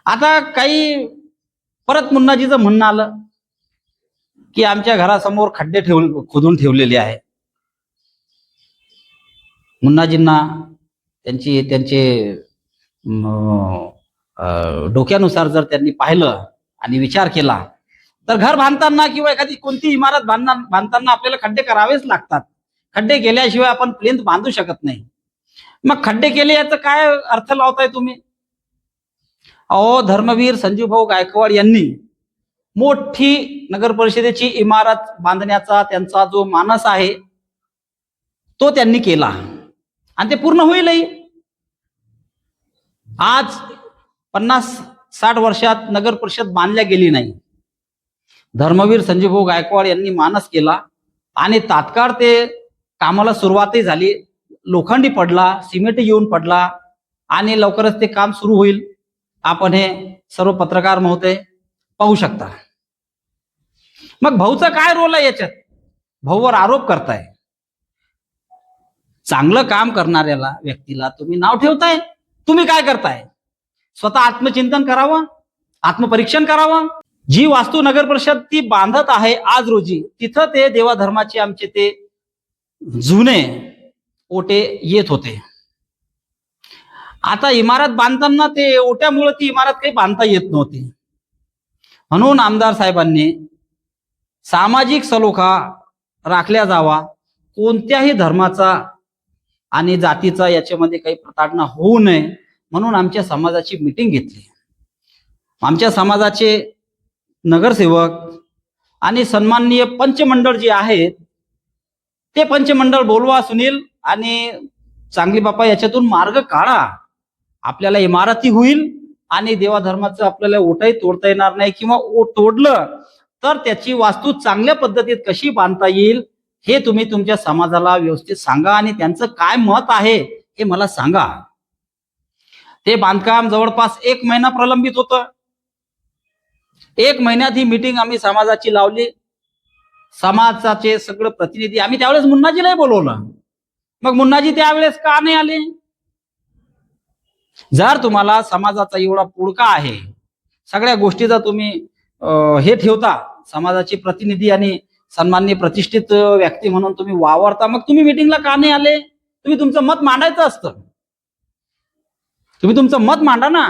आता काही परत मुन्नाजीचं म्हणणं आलं की आमच्या घरासमोर खड्डे खोदून ठेवलेले आहे. मुन्नाजींना त्यांचे डोक्यानुसार जर त्यांनी पाहिलं आणि विचार केला तर घर बांधताना किंवा एखादी कोणती इमारत बांधताना आपल्याला खड्डे करावेच लागतात. खड्डे केल्याशिवाय आपण प्लिंथ बांधू शकत नाही. मग खड्डे केले याचा काय अर्थ लावताय तुम्ही? अहो, धर्मवीर संजूभाऊ गायकवाड यांनी मोठी नगर परिषदेची इमारत बांधण्याचा त्यांचा जो मानस आहे तो त्यांनी केला आणि ते पूर्ण होईलही. आज 50-60 वर्षात नगर परिषद बांधल्या गेली नाही. धर्मवीर संजूभाऊ गायकवाड यांनी मानस केला आणि तात्काळ ते कामाला सुरुवातही झाली. लोखंडी पडला, सिमेंट येऊन पडला आणि लवकरच ते काम सुरू होईल. आपण हे सर्व पत्रकार महोदय पाहू शकता. मग भाऊचा काय रोल आहे याच्यात? भाऊवर आरोप करताय. चांगलं काम करणाऱ्याला व्यक्तीला तुम्ही नाव ठेवताय. तुम्ही काय करताय? स्वतः आत्मचिंतन करावं, आत्मपरीक्षण करावं. जी वास्तू नगर परिषद ती बांधत आहे आज रोजी, तिथं ते देवाधर्माचे आमचे ते जुने ओटे येत होते. आता इमारत बांधताना ते ओट्यामुळे ती इमारत काही बांधता येत नव्हती. म्हणून आमदार साहेबांनी सामाजिक सलोखा राखल्या जावा, कोणत्याही धर्माचा आणि जातीचा याच्यामध्ये काही प्रताडणा होऊ नये म्हणून आमच्या समाजाची मीटिंग घेतली. आमच्या समाजाचे नगरसेवक आणि सन्माननीय पंचमंडळ जे आहेत ते पंचमंडळ बोलवा सुनील आणि चांगली बापा याच्यातून मार्ग काढा. आपल्याला इमारती होईल आणि देवाधर्माचं आपल्याला ओटाही तोडता येणार नाही, किंवा तोडलं तर त्याची वास्तू चांगल्या पद्धतीत कशी बांधता येईल हे तुम्ही तुमच्या समाजाला व्यवस्थित सांगा आणि त्यांचं काय मत आहे हे मला सांगा. ते बांधकाम जवळपास 1 महिना प्रलंबित होतं. 1 महिन्यात ही मीटिंग आम्ही समाजाची लावली. समाजाचे सगळे प्रतिनिधी आम्ही त्यावेळेस मुन्नाजीलाही बोलवलं. मग मुन्नाजी त्यावेळेस का नाही आले? जर तुम्हाला समाजाचा एवढा पुळका आहे, सगळ्या गोष्टीचा तुम्ही हे ठेवता, समाजाचे प्रतिनिधी आणि सन्माननीय प्रतिष्ठित व्यक्ती म्हणून तुम्ही वावरता, मग तुम्ही मीटिंगला का नाही आले? तुम्ही तुमचं मत मांडायचं असतं. तुम्ही तुमचं मत मांडा ना.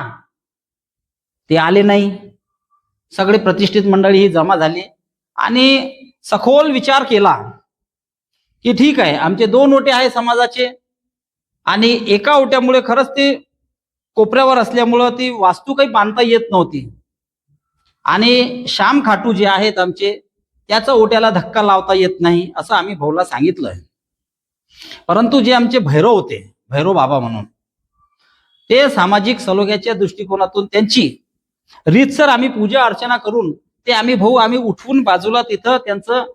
ते आले नाही. सगळे प्रतिष्ठित मंडळी ही जमा झाली आणि सखोल विचार केला की ठीक आहे, आमचे 2 ओटे आहे समाजाचे आणि एका ओट्यामुळे खरंच ते कोपऱ्यावर असल्यामुळं ती वास्तू काही बांधता येत नव्हती आणि श्याम खाटू जे आहेत आमचे त्याचा ओट्याला धक्का लावता येत नाही असं आम्ही भाऊला सांगितलं. परंतु जे आमचे भैरव होते, भैरव बाबा म्हणून, ते सामाजिक सलोख्याच्या दृष्टिकोनातून त्यांची रीतसर आम्ही पूजा अर्चना करून ते आम्ही उठवून बाजूला तिथं त्यांचं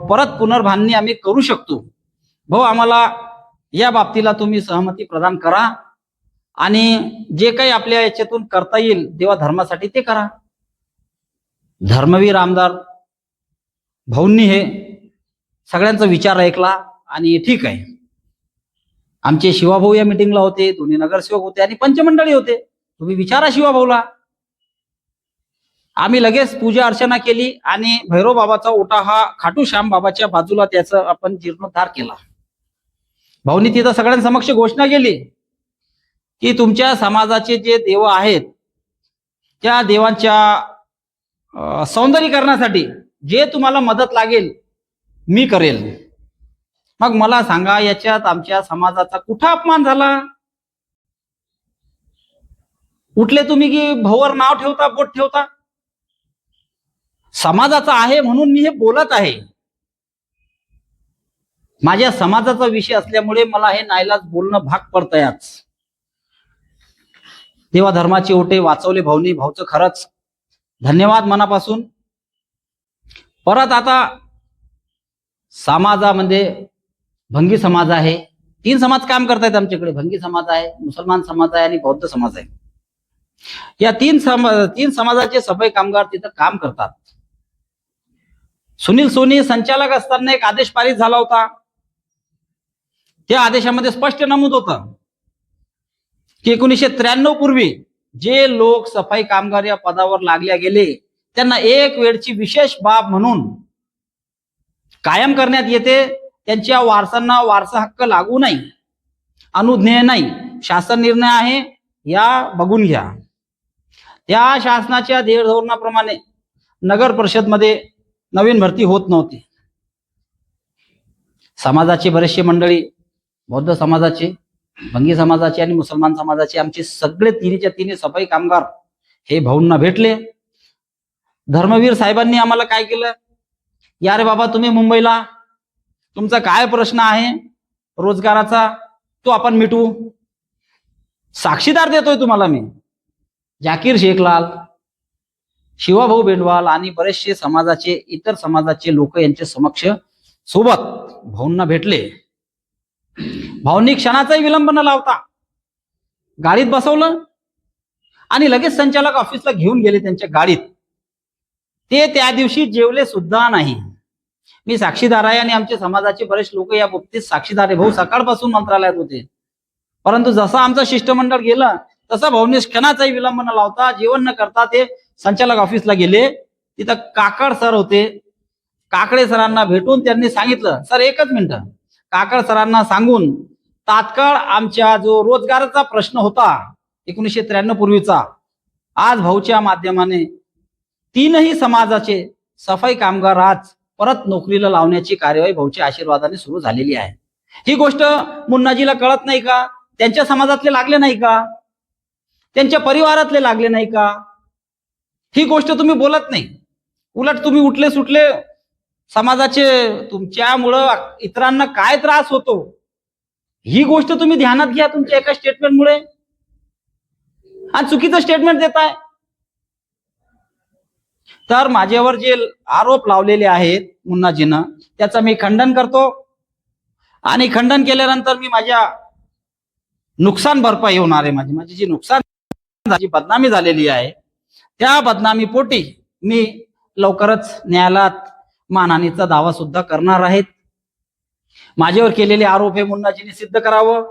परत पुनर्बांधणी आम्ही करू शकतो. भाऊ, आम्हाला या बाबतीला तुम्ही सहमती प्रदान करा आणि जे काही आपल्या याच्यातून करता येईल देवा धर्मासाठी ते करा. धर्मवीर आमदार भाऊंनी हे सगळ्यांचा विचार ऐकला आणि ठीक आहे. आमचे शिवाभाऊ या मीटिंगला होते, दोन्ही नगरसेवक होते आणि पंचमंडळी होते. तुम्ही विचारा शिवाभाऊला. आम्ही लगेच पूजा अर्चना केली आणि भैरव बाबाचा ओटा हा खाटू श्याम बाबाच्या बाजूला त्याचा आपण जीर्णोद्धार केला. भाऊनी तिथं सगळ्यांसमक्ष घोषणा केली की तुमच्या समाजाचे जे देव आहेत त्या देवांच्या सौंदर्यीकरणासाठी जे तुम्हाला मदत लागेल मी करेल. मग मला सांगा, याच्यात आमच्या समाजाचा कुठं अपमान झाला? उठले तुम्ही की भाऊवर नाव ठेवता, बोट ठेवता. समाजाचा आहे म्हणून मी हे बोलत आहे. माझ्या समाजाचा विषय असल्यामुळे मला हे नाईलाज बोलणं भाग पडतंय. आज देवा धर्माचे ओटे वाचवले भाऊनी. भाऊचं खरंच धन्यवाद मनापासून. परत आता समाजामध्ये भंगी समाज आहे. 3 समाज काम करतायत आमच्याकडे. भंगी समाज आहे, मुसलमान समाज आहे आणि बौद्ध समाज आहे. या 3 समाजाचे सफाई कामगार तिथं काम करतात. सुनील सोनी संचालक असताना एक आदेश पारित झाला होता. त्या आदेशामध्ये स्पष्ट नमूद होतं की 1993 पूर्वी जे लोक सफाई कामगार या पदावर लागल्या गेले त्यांना एक वेळची विशेष बाब म्हणून कायम करण्यात येते. त्यांच्या वारसांना वारसा हक्क लागू नाही, अनुज्ञेय नाही, शासन निर्णय आहे, या बघून घ्या. त्या शासनाच्या धोरणाप्रमाणे नगर परिषदमध्ये नवीन भरती होत नव्हती. समाजाची बरेचशी मंडळी, बौद्ध समाजाचे, भंगी समाजाचे आणि मुसलमान समाजाचे, आमचे सगळे तिन्हीच्या तिन्ही सफाई कामगार हे भाऊंना भेटले. धर्मवीर साहेबांनी आम्हाला काय केलं, या रे बाबा तुम्ही मुंबईला, तुमचा काय प्रश्न आहे रोजगाराचा तो आपण मिटवू. साक्षीदार देतोय तुम्हाला मी. जाकीर शेखलाल, शिवाभाऊ बेंडवाल आणि बरेचसे समाजाचे, इतर समाजाचे लोक यांच्या समक्ष सोबत भाऊंना भेटले. भाऊंनी क्षणाचाही विलंब न लावता गाडीत बसवलं आणि लगेच संचालक ऑफिसला घेऊन गेले त्यांच्या गाडीत. ते त्या दिवशी जेवले सुद्धा नाही. मी साक्षीदार आहे आणि आमच्या समाजाचे बरेच लोक या बाबतीत साक्षीदार आहे. भाऊ सकाळपासून मंत्रालयात होते, परंतु जसं आमचं शिष्टमंडळ गेलं तसं भाऊंनी क्षणाचाही विलंब न लावता, जेवण न करता ते संचालक ऑफिसला गेले. तिथं काकड सर होते. काकडे सरांना भेटून त्यांनी सांगितलं, सर एकच मिनिट, काकड सरांना सांगून तात्काळ आमच्या जो रोजगाराचा प्रश्न होता 1993 पूर्वीचा, आज भाऊच्या माध्यमाने तीनही समाजाचे सफाई कामगार आज परत नोकरीला लावण्याची कार्यवाही भाऊच्या आशीर्वादाने सुरू झालेली आहे. ही गोष्ट मुन्नाजीला कळत नाही का? त्यांच्या समाजातले लागले नाही का? त्यांच्या परिवारातले लागले नाही का? ही गोष्ट तुम्ही बोलत नाही. उलट तुम्ही उठले सुटले समाजाचे, तुमच्यामुळं इतरांना काय त्रास होतो ही गोष्ट तुम्ही ध्यानात घ्या तुमच्या एका स्टेटमेंटमुळे, आणि चुकीचं स्टेटमेंट देताय. तर माझ्यावर जे आरोप लावलेले आहेत मुन्नाजीनं, त्याचं मी खंडन करतो. आणि खंडन केल्यानंतर मी माझ्या नुकसान भरपाई होणार आहे. माझी जी नुकसान, जी बदनामी झालेली आहे, त्या बदनामी पोटी मी लवकरच न्यायालयात मानहानीचा दावा सुद्धा करणार आहेत. माझ्यावर केलेले आरोप हे मुन्नाजीने सिद्ध करावं.